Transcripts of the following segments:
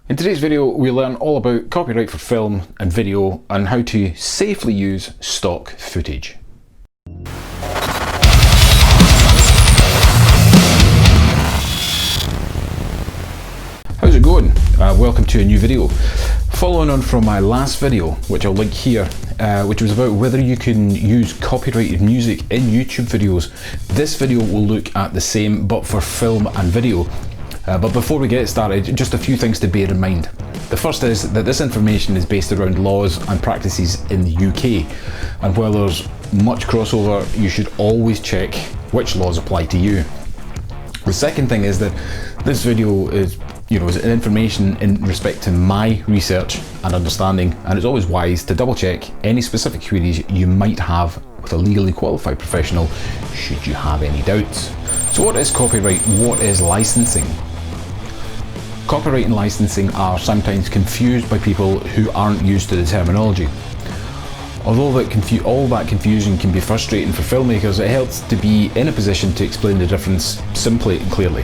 In today's video, we learn all about copyright for film and video and how to safely use stock footage. How's it going? Welcome to a new video. Following on from my last video, which I'll link here, which was about whether you can use copyrighted music in YouTube videos, this video will look at the same but for film and video. But before we get started, just a few things to bear in mind. The first is that this information is based around laws and practices in the UK, and while there's much crossover, you should always check which laws apply to you. The second thing is that this video is information in respect to my research and understanding, and it's always wise to double check any specific queries you might have with a legally qualified professional should you have any doubts. So what is copyright? What is licensing? Copyright and licensing are sometimes confused by people who aren't used to the terminology. Although all that confusion can be frustrating for filmmakers, it helps to be in a position to explain the difference simply and clearly.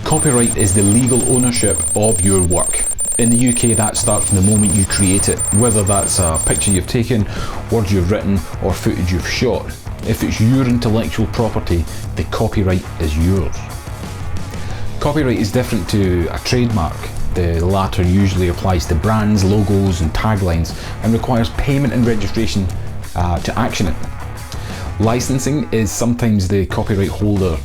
Copyright is the legal ownership of your work. In the UK, that starts from the moment you create it, whether that's a picture you've taken, words you've written, or footage you've shot. If it's your intellectual property, the copyright is yours. Copyright is different to a trademark. The latter usually applies to brands, logos, and taglines, and requires payment and registration to action it. Licensing is sometimes the copyright holder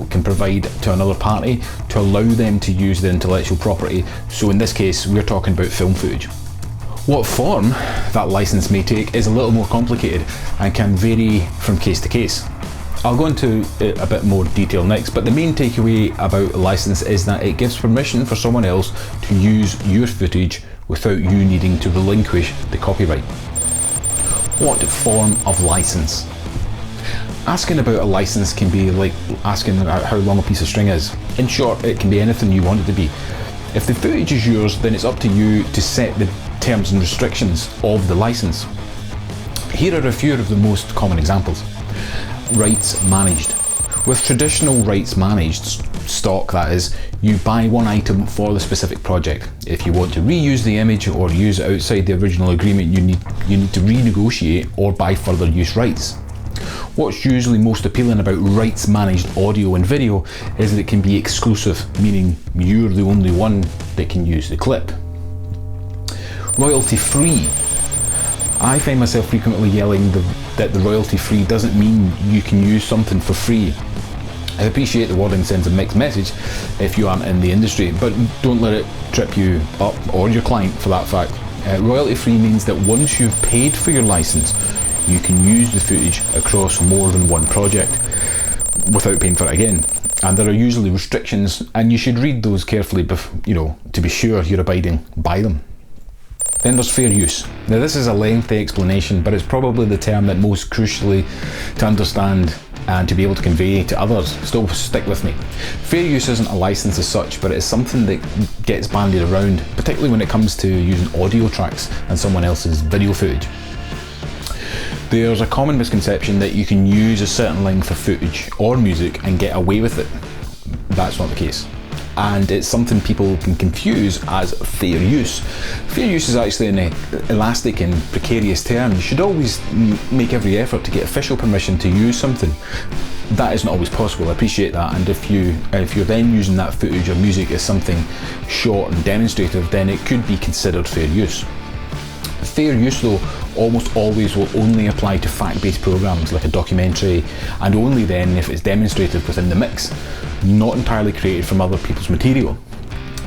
can provide to another party to allow them to use their intellectual property. So in this case, we're talking about film footage. What form that license may take is a little more complicated and can vary from case to case. I'll go into it a bit more detail next, but the main takeaway about a license is that it gives permission for someone else to use your footage without you needing to relinquish the copyright. What form of license? Asking about a license can be like asking how long a piece of string is. In short, it can be anything you want it to be. If the footage is yours, then it's up to you to set the terms and restrictions of the license. Here are a few of the most common examples. Rights managed. With traditional rights managed stock, that is, you buy one item for the specific project. If you want to reuse the image or use it outside the original agreement, you need to renegotiate or buy further use rights. What's usually most appealing about rights managed audio and video is that it can be exclusive, meaning you're the only one that can use the clip. Royalty free. I find myself frequently yelling that the royalty free doesn't mean you can use something for free. I appreciate the wording sends a mixed message if you aren't in the industry, but don't let it trip you up, or your client for that fact. Royalty free means that once you've paid for your license, you can use the footage across more than one project without paying for it again. And there are usually restrictions, and you should read those carefully to be sure you're abiding by them. Then there's fair use. Now this is a lengthy explanation, but it's probably the term that most crucially to understand and to be able to convey to others. Still stick with me. Fair use isn't a license as such, but it's something that gets bandied around, particularly when it comes to using audio tracks and someone else's video footage. There's a common misconception that you can use a certain length of footage or music and get away with it. That's not the case. And it's something people can confuse as fair use. Fair use is actually an elastic and precarious term. You should always make every effort to get official permission to use something. That isn't always possible, I appreciate that, and if you're then using that footage or music as something short and demonstrative, then it could be considered fair use. Fair use though almost always will only apply to fact-based programs like a documentary, and only then if it's demonstrated within the mix, not entirely created from other people's material.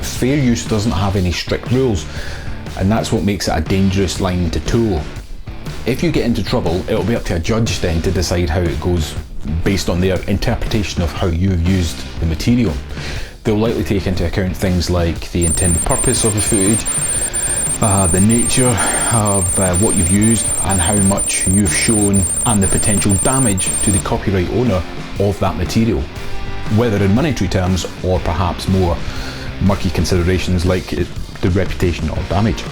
Fair use doesn't have any strict rules, and that's what makes it a dangerous line to toe. If you get into trouble, it'll be up to a judge then to decide how it goes based on their interpretation of how you've used the material. They'll likely take into account things like the intended purpose of the footage, the nature of what you've used and how much you've shown, and the potential damage to the copyright owner of that material, whether in monetary terms or perhaps more murky considerations like the reputation or damage.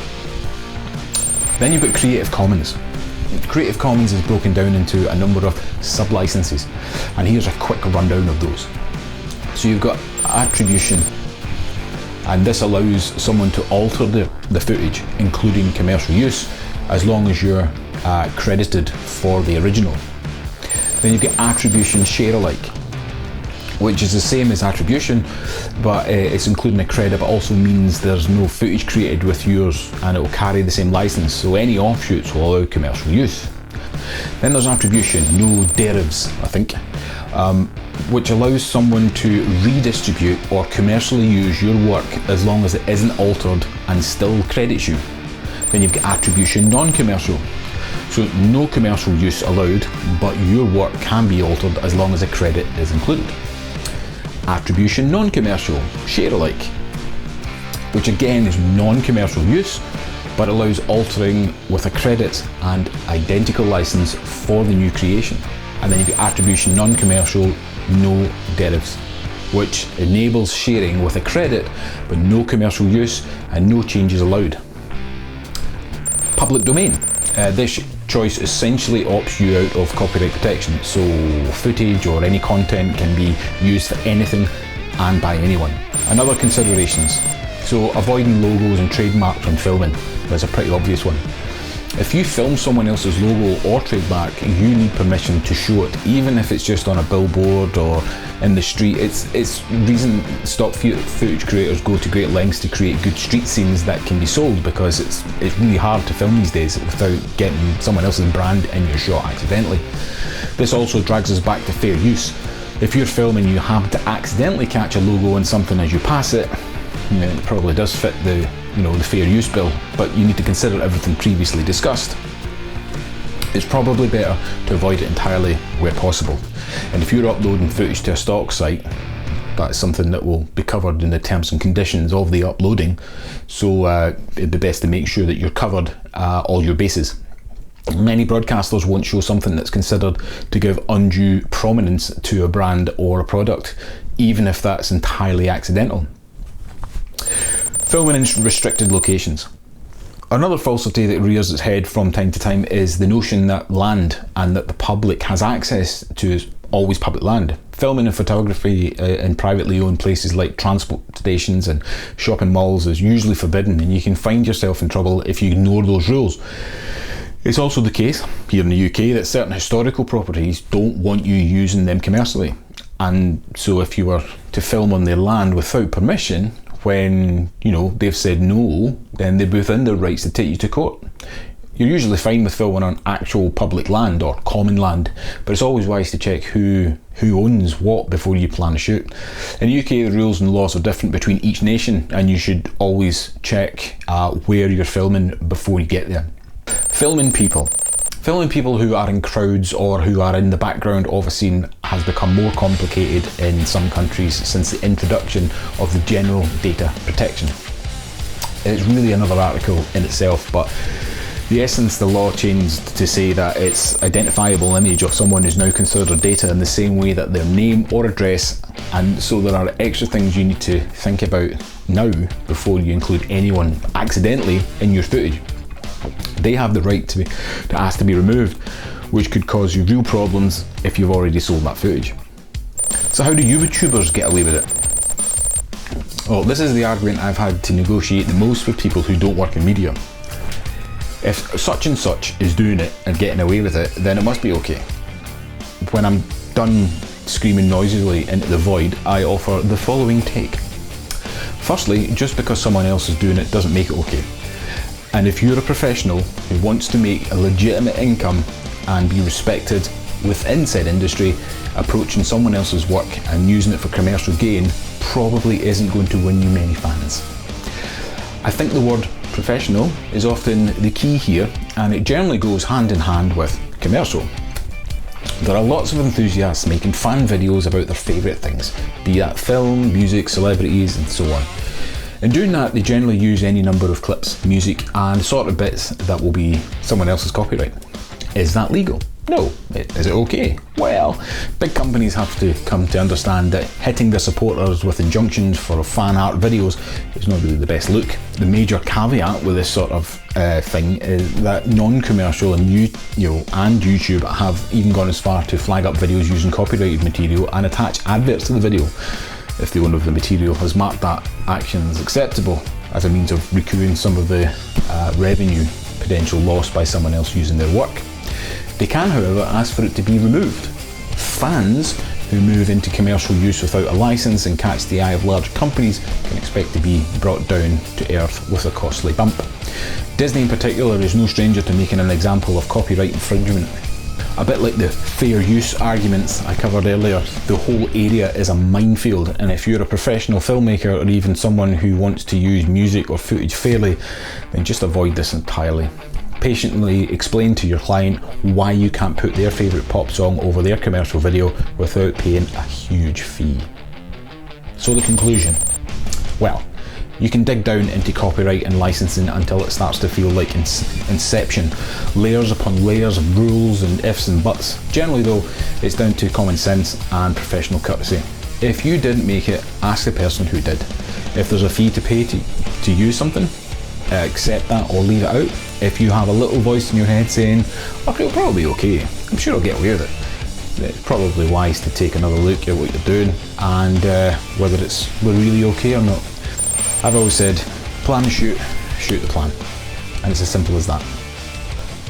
Then you've got Creative Commons. Creative Commons is broken down into a number of sub-licenses, and here's a quick rundown of those. So you've got attribution, and this allows someone to alter the footage, including commercial use, as long as you're credited for the original. Then you've got attribution share alike, which is the same as attribution, but it's including a credit, but also means there's no footage created with yours, and it will carry the same license, so any offshoots will allow commercial use. Then there's attribution, no derivatives, I think, which allows someone to redistribute or commercially use your work as long as it isn't altered and still credits you. Then you've got attribution non-commercial. So no commercial use allowed, but your work can be altered as long as a credit is included. Attribution non-commercial, share alike, which again is non-commercial use, but allows altering with a credit and identical license for the new creation. And then you've got attribution non-commercial, no derivatives, which enables sharing with a credit, but no commercial use and no changes allowed. Public domain. This choice essentially opts you out of copyright protection, so footage or any content can be used for anything and by anyone. And other considerations. So avoiding logos and trademarks when filming. That's a pretty obvious one. If you film someone else's logo or trademark, you need permission to show it, even if it's just on a billboard or in the street. It's reason stock footage creators go to great lengths to create good street scenes that can be sold, because it's really hard to film these days without getting someone else's brand in your shot accidentally. This also drags us back to fair use. If you're filming, you happen to accidentally catch a logo in something as you pass it, it probably does fit the fair use bill, but you need to consider everything previously discussed. It's probably better to avoid it entirely where possible. And if you're uploading footage to a stock site, that's something that will be covered in the terms and conditions of the uploading, so it'd be best to make sure that you're covered all your bases. Many broadcasters won't show something that's considered to give undue prominence to a brand or a product, even if that's entirely accidental. Filming in restricted locations. Another falsity that rears its head from time to time is the notion that land and that the public has access to is always public land. Filming and photography in privately owned places like transport stations and shopping malls is usually forbidden, and you can find yourself in trouble if you ignore those rules. It's also the case here in the UK that certain historical properties don't want you using them commercially, and so if you were to film on their land without permission, when they've said no, then they're within their rights to take you to court. You're usually fine with filming on actual public land or common land, but it's always wise to check who owns what before you plan a shoot. In the UK, the rules and laws are different between each nation, and you should always check where you're filming before you get there. Filming people. Filming people who are in crowds or who are in the background of a scene has become more complicated in some countries since the introduction of the General Data Protection. It's really another article in itself, but the essence, the law changed to say that its identifiable image of someone is now considered data in the same way that their name or address, and so there are extra things you need to think about now before you include anyone accidentally in your footage. They have the right to ask to be removed, which could cause you real problems if you've already sold that footage. So how do YouTubers get away with it? Well, this is the argument I've had to negotiate the most with people who don't work in media. If such and such is doing it and getting away with it, then it must be okay. When I'm done screaming noisily into the void, I offer the following take. Firstly, just because someone else is doing it doesn't make it okay. And if you're a professional who wants to make a legitimate income and be respected within said industry, approaching someone else's work and using it for commercial gain probably isn't going to win you many fans. I think the word professional is often the key here, and it generally goes hand in hand with commercial. There are lots of enthusiasts making fan videos about their favourite things, be that film, music, celebrities and so on. In doing that, they generally use any number of clips, music and sort of bits that will be someone else's copyright. Is that legal? No. Is it okay? Well, big companies have to come to understand that hitting their supporters with injunctions for fan art videos is not really the best look. The major caveat with this sort of thing is that non-commercial and YouTube have even gone as far to flag up videos using copyrighted material and attach adverts to the video. if the owner of the material has marked that action as acceptable as a means of recouping some of the revenue potential lost by someone else using their work. They can, however, ask for it to be removed. Fans who move into commercial use without a license and catch the eye of large companies can expect to be brought down to earth with a costly bump. Disney in particular is no stranger to making an example of copyright infringement. A bit like the fair use arguments I covered earlier, the whole area is a minefield, and if you're a professional filmmaker or even someone who wants to use music or footage fairly, then just avoid this entirely. Patiently explain to your client why you can't put their favourite pop song over their commercial video without paying a huge fee. So the conclusion? Well, you can dig down into copyright and licensing until it starts to feel like Inception. Layers upon layers of rules and ifs and buts. Generally though, it's down to common sense and professional courtesy. If you didn't make it, ask the person who did. If there's a fee to pay to use something, accept that or leave it out. If you have a little voice in your head saying, "Oh, it'll probably be okay, I'm sure I'll get away with it," it's probably wise to take another look at what you're doing and whether it's really okay or not. I've always said, plan and shoot the plan. And it's as simple as that.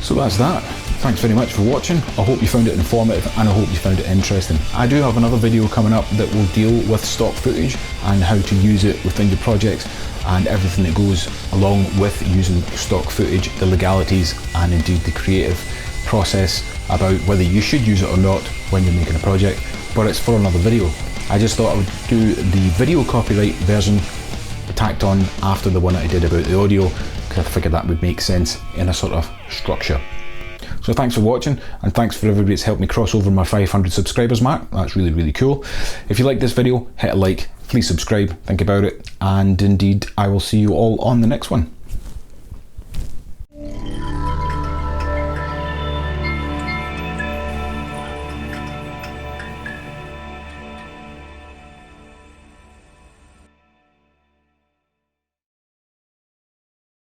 So that's that. Thanks very much for watching. I hope you found it informative and I hope you found it interesting. I do have another video coming up that will deal with stock footage and how to use it within your projects and everything that goes along with using stock footage, the legalities and indeed the creative process about whether you should use it or not when you're making a project, but it's for another video. I just thought I would do the video copyright version tacked on after the one that I did about the audio, because I figured that would make sense in a sort of structure. So thanks for watching, and thanks for everybody that's helped me cross over my 500 subscribers mark. That's really cool. If you like this video, hit a like, please subscribe, think about it, and indeed I will see you all on the next one.